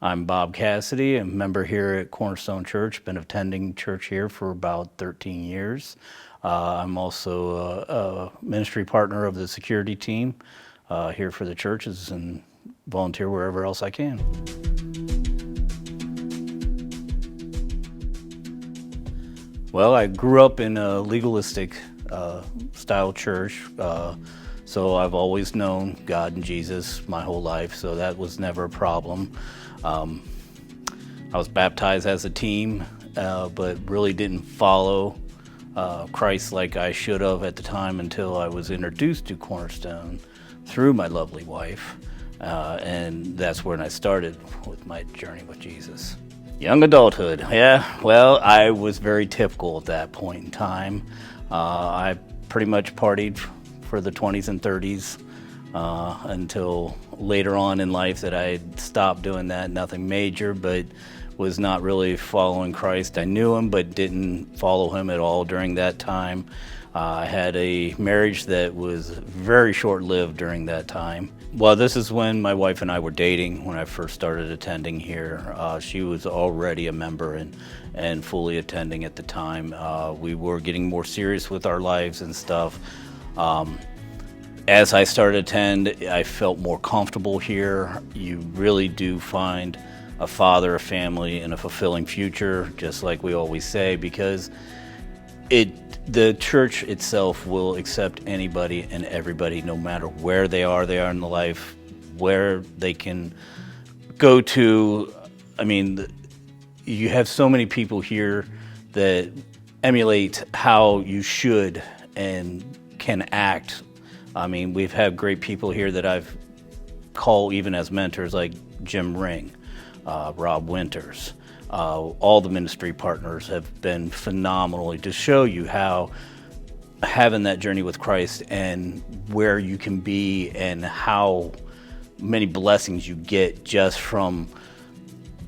I'm Bob Cassetty, a member here at Cornerstone Church. Been attending church here for about 13 years. I'm also a ministry partner of the security team here for the churches and volunteer wherever else I can. Well, I grew up in a legalistic style church, so I've always known God and Jesus my whole life, so that was never a problem. I was baptized as a teen, but really didn't follow Christ like I should have at the time until I was introduced to Cornerstone through my lovely wife, and that's when I started with my journey with Jesus. Young adulthood, yeah, well, I was very typical at that point in time. I pretty much partied for the 20s and 30s until later on in life that I stopped doing that. Nothing major, but was not really following Christ. I knew him, but didn't follow him at all during that time. I had a marriage that was very short-lived during that time. Well, this is when my wife and I were dating when I first started attending here. She was already a member and fully attending at the time. We were getting more serious with our lives and stuff. As I started to attend, I felt more comfortable here. You really do find a father, a family, and a fulfilling future, just like we always say, because the church itself will accept anybody and everybody, no matter where they are in the life, where they can go to. I mean, you have so many people here that emulate how you should and can act. I mean, we've had great people here that I've called even as mentors, like Jim Ring, Rob Winters. All the ministry partners have been phenomenal to show you how having that journey with Christ and where you can be and how many blessings you get just from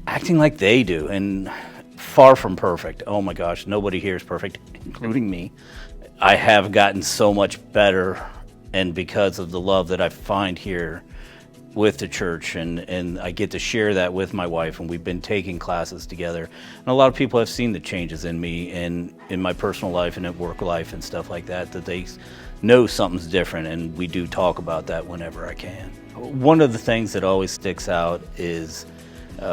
acting like they do, and far from perfect. Oh my gosh, nobody here is perfect, including me. I have gotten so much better, and because of the love that I find here with the church, and I get to share that with my wife, and we've been taking classes together. And a lot of people have seen the changes in me and in my personal life and at work life and stuff like that, that they know something's different, and we do talk about that whenever I can. One of the things that always sticks out is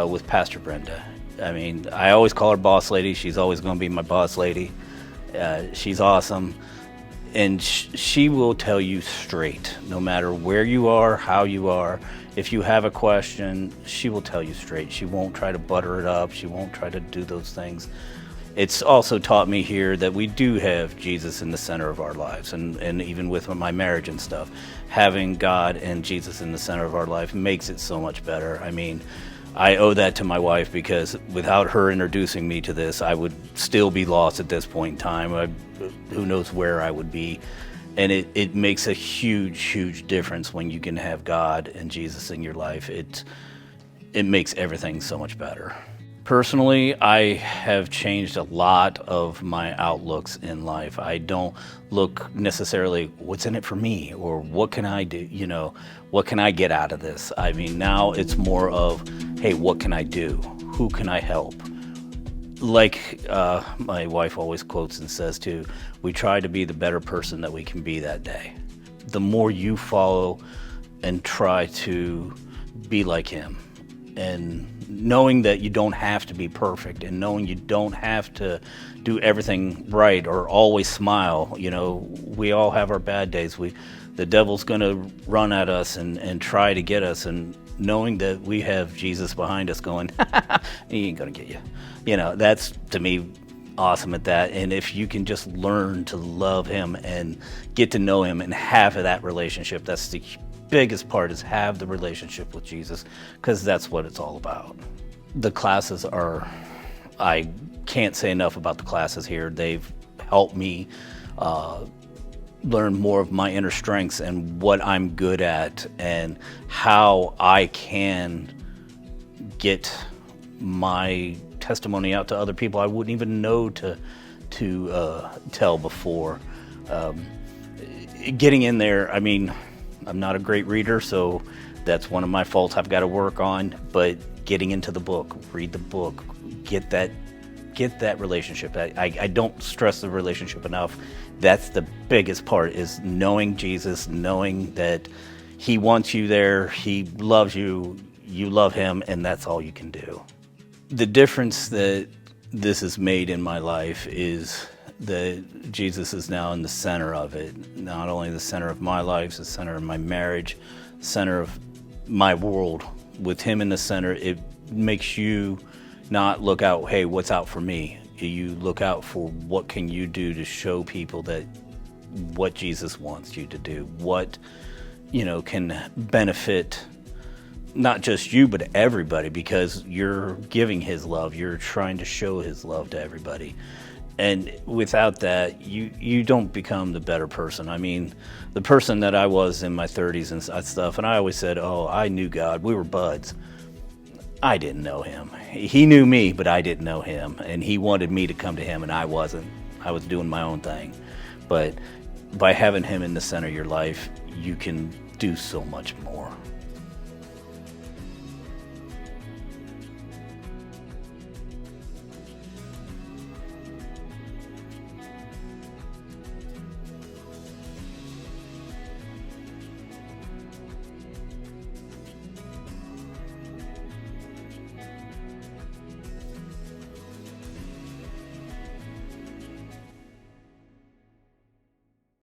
with Pastor Brenda. I mean, I always call her boss lady. She's always going to be my boss lady. She's awesome. And she will tell you straight, no matter where you are, how you are. If you have a question, she will tell you straight. She won't try to butter it up. She won't try to do those things. It's also taught me here that we do have Jesus in the center of our lives. And even with my marriage and stuff, having God and Jesus in the center of our life makes it so much better. I mean, I owe that to my wife, because without her introducing me to this, I would still be lost at this point in time. Who knows where I would be. And it makes a huge difference when you can have God and Jesus in your life. It makes everything so much better. Personally, I have changed a lot of my outlooks in life. I don't look necessarily what's in it for me or what can I do, what can I get out of this? I mean, now it's more of, hey, what can I do? Who can I help? Like my wife always quotes and says too, we try to be the better person that we can be that day. The more you follow and try to be like him, and knowing that you don't have to be perfect, and knowing you don't have to do everything right or always smile. We all have our bad days. The devil's going to run at us and try to get us, and knowing that we have Jesus behind us going, he ain't going to get you. That's, to me, awesome at that. And if you can just learn to love him and get to know him and have that relationship, that's the biggest part, is have the relationship with Jesus, because that's what it's all about. The classes I can't say enough about the classes here. They've helped me learn more of my inner strengths and what I'm good at and how I can get my testimony out to other people I wouldn't even know to tell before. Getting in there, I mean, I'm not a great reader, so That's one of my faults I've got to work on, but getting into the book, read the book, get that relationship. I don't stress the relationship enough. That's the biggest part, is knowing Jesus, knowing that he wants you there, he loves you, you love him, and that's all you can do. The difference that this has made in my life is that Jesus is now in the center of it. Not only the center of my life, the center of my marriage, center of my world. With him in the center, it makes you not look out, hey, what's out for me? You look out for what can you do to show people that what Jesus wants you to do, what, can benefit not just you, but everybody, because you're giving his love. You're trying to show his love to everybody. And without that, you don't become the better person. I mean, the person that I was in my 30s and stuff, and I always said, oh, I knew God. We were buds. I didn't know him. He knew me, but I didn't know him. And he wanted me to come to him, and I wasn't. I was doing my own thing. But by having him in the center of your life, you can do so much more.